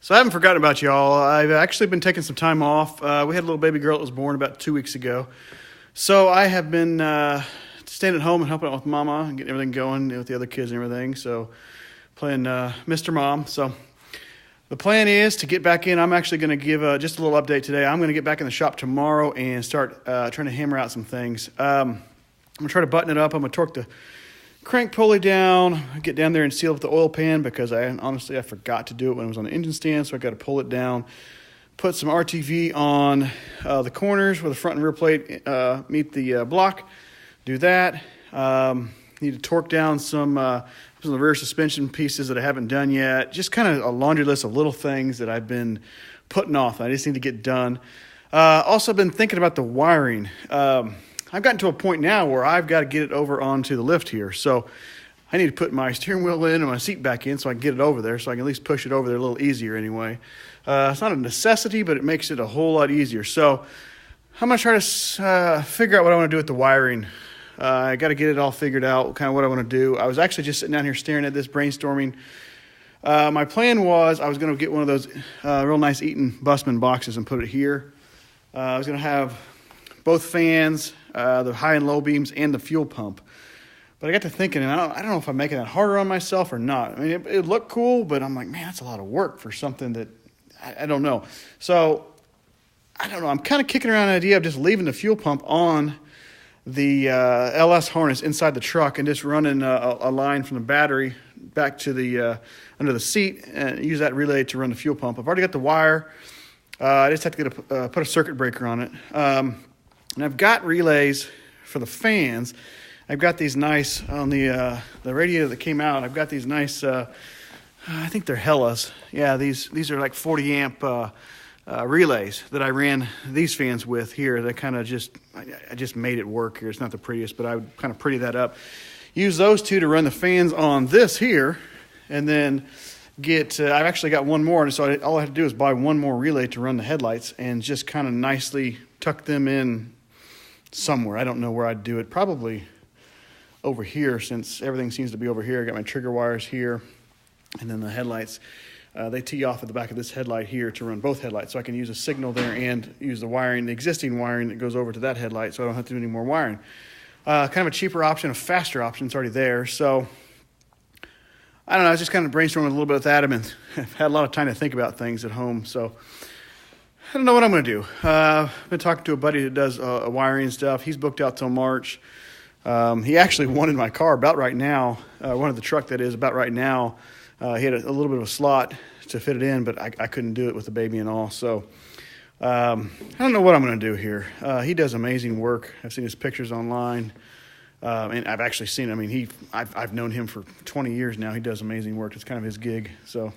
So I haven't forgotten about y'all. I've actually been taking some time off. We had a little baby girl that was born about 2 weeks ago. So I have been staying at home and helping out with Mama and getting everything going with the other kids and everything. So playing Mr. Mom. So the plan is to get back in. I'm actually going to give just a little update today. I'm going to get back in the shop tomorrow and start trying to hammer out some things. I'm going to try to button it up. I'm going to torque the crank pulley down, get down there and seal up the oil pan because I forgot to do it when it was on the engine stand, so I got to pull it down. Put some RTV on the corners where the front and rear plate meet the block. Do that. Need to torque down some of the rear suspension pieces that I haven't done yet. Just kind of a laundry list of little things that I've been putting off. I just need to get done. Also been thinking about the wiring. I've gotten to a point now where I've got to get it over onto the lift here. So I need to put my steering wheel in and my seat back in so I can get it over there so I can at least push it over there a little easier anyway. It's not a necessity, but it makes it a whole lot easier. So I'm going to try to figure out what I want to do with the wiring. I got to get it all figured out, kind of what I want to do. I was actually just sitting down here staring at this, brainstorming. My plan was I was going to get one of those real nice Eaton Bussman boxes and put it here. I was going to have both fans, the high and low beams, and the fuel pump. But I got to thinking, and I don't know if I'm making that harder on myself or not. I mean, it looked cool, but I'm like, man, that's a lot of work for something that I don't know. So, I don't know. I'm kind of kicking around the idea of just leaving the fuel pump on the LS harness inside the truck and just running a line from the battery back to the under the seat and use that relay to run the fuel pump. I've already got the wire. I just have to put a circuit breaker on it. And I've got relays for the fans. I've got these nice, on the radio that came out, I've got these nice, I think they're Hellas. Yeah, these are like 40 amp relays that I ran these fans with here. They kind of I just made it work here. It's not the prettiest, but I would kind of pretty that up. Use those two to run the fans on this here, and then I've actually got one more, so all I have to do is buy one more relay to run the headlights and just kind of nicely tuck them in somewhere. I don't know where I'd do it. Probably over here, since everything seems to be over here. I got my trigger wires here, and then the headlights. They tee off at the back of this headlight here to run both headlights, so I can use a signal there and use the wiring, the existing wiring that goes over to that headlight, so I don't have to do any more wiring. Kind of a cheaper option, a faster option. It's already there, so I don't know. I was just kind of brainstorming a little bit with Adam, and I've had a lot of time to think about things at home, so I don't know what I'm going to do. I've been talking to a buddy that does wiring stuff. He's booked out till March. He actually wanted my car about right now, wanted the truck that is about right now. He had a little bit of a slot to fit it in, but I couldn't do it with the baby and all. So I don't know what I'm going to do here. He does amazing work. I've seen his pictures online, and I've actually seen him. I mean, I've known him for 20 years now. He does amazing work. It's kind of his gig. So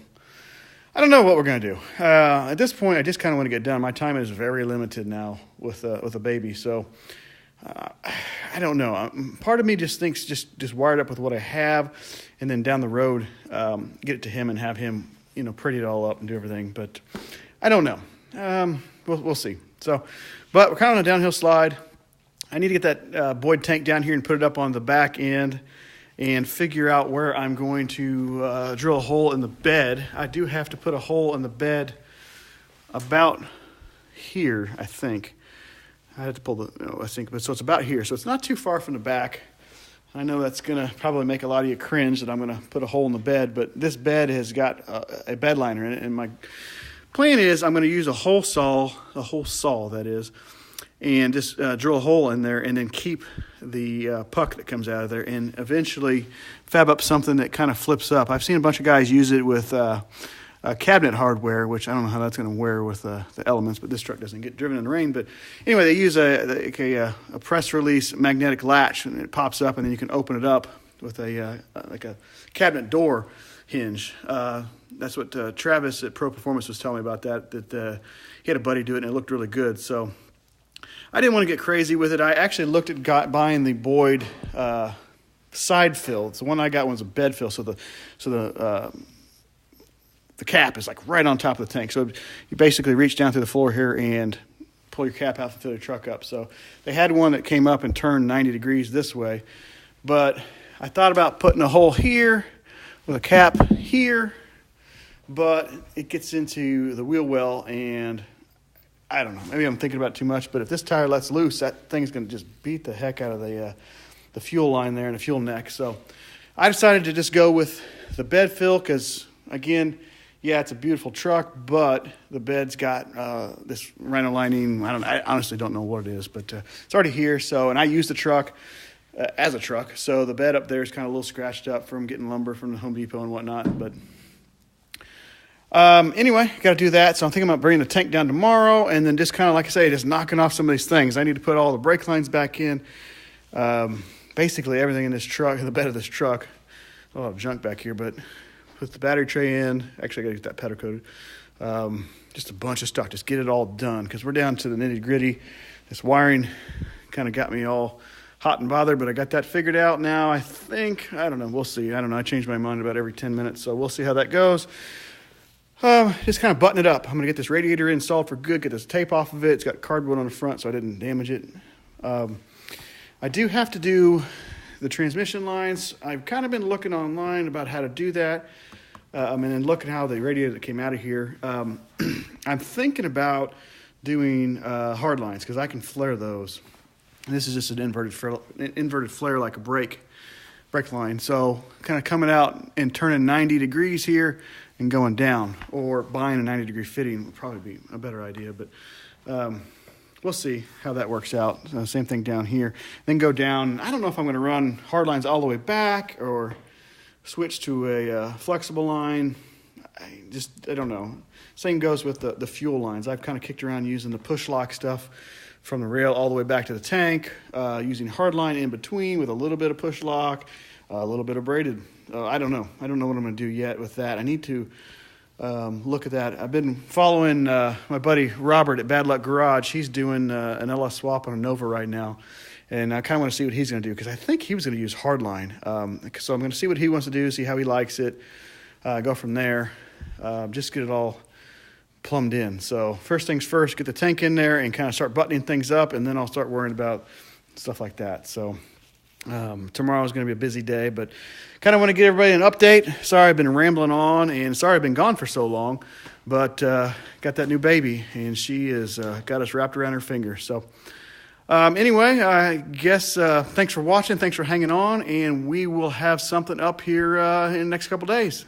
I don't know what we're going to do. At this point, I just kind of want to get done. My time is very limited now with a baby, so I don't know. Part of me just thinks just wire it up with what I have, and then down the road, get it to him and have him, pretty it all up and do everything. But I don't know. We'll see. So, but we're kind of on a downhill slide. I need to get that Boyd tank down here and put it up on the back end and figure out where I'm going to drill a hole in the bed. I do have to put a hole in the bed about here, I think. I had to pull but so it's about here. So it's not too far from the back. I know that's going to probably make a lot of you cringe that I'm going to put a hole in the bed, but this bed has got a bed liner in it, and my plan is I'm going to use a hole saw that is, and just drill a hole in there and then keep the puck that comes out of there and eventually fab up something that kind of flips up. I've seen a bunch of guys use it with cabinet hardware, which I don't know how that's going to wear with the elements, but this truck doesn't get driven in the rain. But anyway, they use a press release magnetic latch, and it pops up, and then you can open it up with like a cabinet door hinge. That's what Travis at Pro Performance was telling me about that he had a buddy do it, and it looked really good. So I didn't want to get crazy with it. I actually looked at buying the Boyd side fill. So the one I got was a bed fill, so the cap is like right on top of the tank. So you basically reach down through the floor here and pull your cap out to fill your truck up. So they had one that came up and turned 90 degrees this way. But I thought about putting a hole here with a cap here but it gets into the wheel well, and I don't know. Maybe I'm thinking about it too much, but if this tire lets loose, that thing's going to just beat the heck out of the fuel line there and the fuel neck. So I decided to just go with the bed fill because, again, yeah, it's a beautiful truck, but the bed's got this rhino lining. I honestly don't know what it is, but it's already here. So, and I use the truck as a truck, so the bed up there is kind of a little scratched up from getting lumber from the Home Depot and whatnot. But anyway, got to do that. So I'm thinking about bringing the tank down tomorrow, and then just kind of, like I say, just knocking off some of these things. I need to put all the brake lines back in. Basically everything in this truck, in the bed of this truck. A lot of junk back here, but put the battery tray in. Actually, I got to get that powder coated. Just a bunch of stuff. Just get it all done because we're down to the nitty gritty. This wiring kind of got me all hot and bothered, but I got that figured out now. I think, I don't know. We'll see. I don't know. I change my mind about every 10 minutes, so we'll see how that goes. Just kind of button it up. I'm going to get this radiator installed for good, get this tape off of it. It's got cardboard on the front, so I didn't damage it. I do have to do the transmission lines. I've kind of been looking online about how to do that. And then looking how the radiator that came out of here. I'm thinking about doing hard lines because I can flare those. And this is just an inverted flare like a brake line. So kind of coming out and turning 90 degrees here and going down, or buying a 90-degree fitting would probably be a better idea. But we'll see how that works out. Same thing down here. Then go down. I don't know if I'm going to run hard lines all the way back or switch to a flexible line. I don't know. Same goes with the fuel lines. I've kind of kicked around using the push lock stuff from the rail all the way back to the tank, using hard line in between with a little bit of push lock, a little bit of braided. I don't know. I don't know what I'm going to do yet with that. I need to look at that. I've been following my buddy Robert at Bad Luck Garage. He's doing an LS swap on a Nova right now. And I kind of want to see what he's going to do because I think he was going to use hardline. So I'm going to see what he wants to do, see how he likes it, go from there, just get it all plumbed in. So first things first, get the tank in there and kind of start buttoning things up, and then I'll start worrying about stuff like that. So tomorrow is going to be a busy day, but kind of want to give everybody an update. Sorry I've been rambling on, and sorry I've been gone for so long, but got that new baby, and she is got us wrapped around her finger. So anyway, I guess thanks for watching. Thanks for hanging on, and we will have something up here in the next couple days.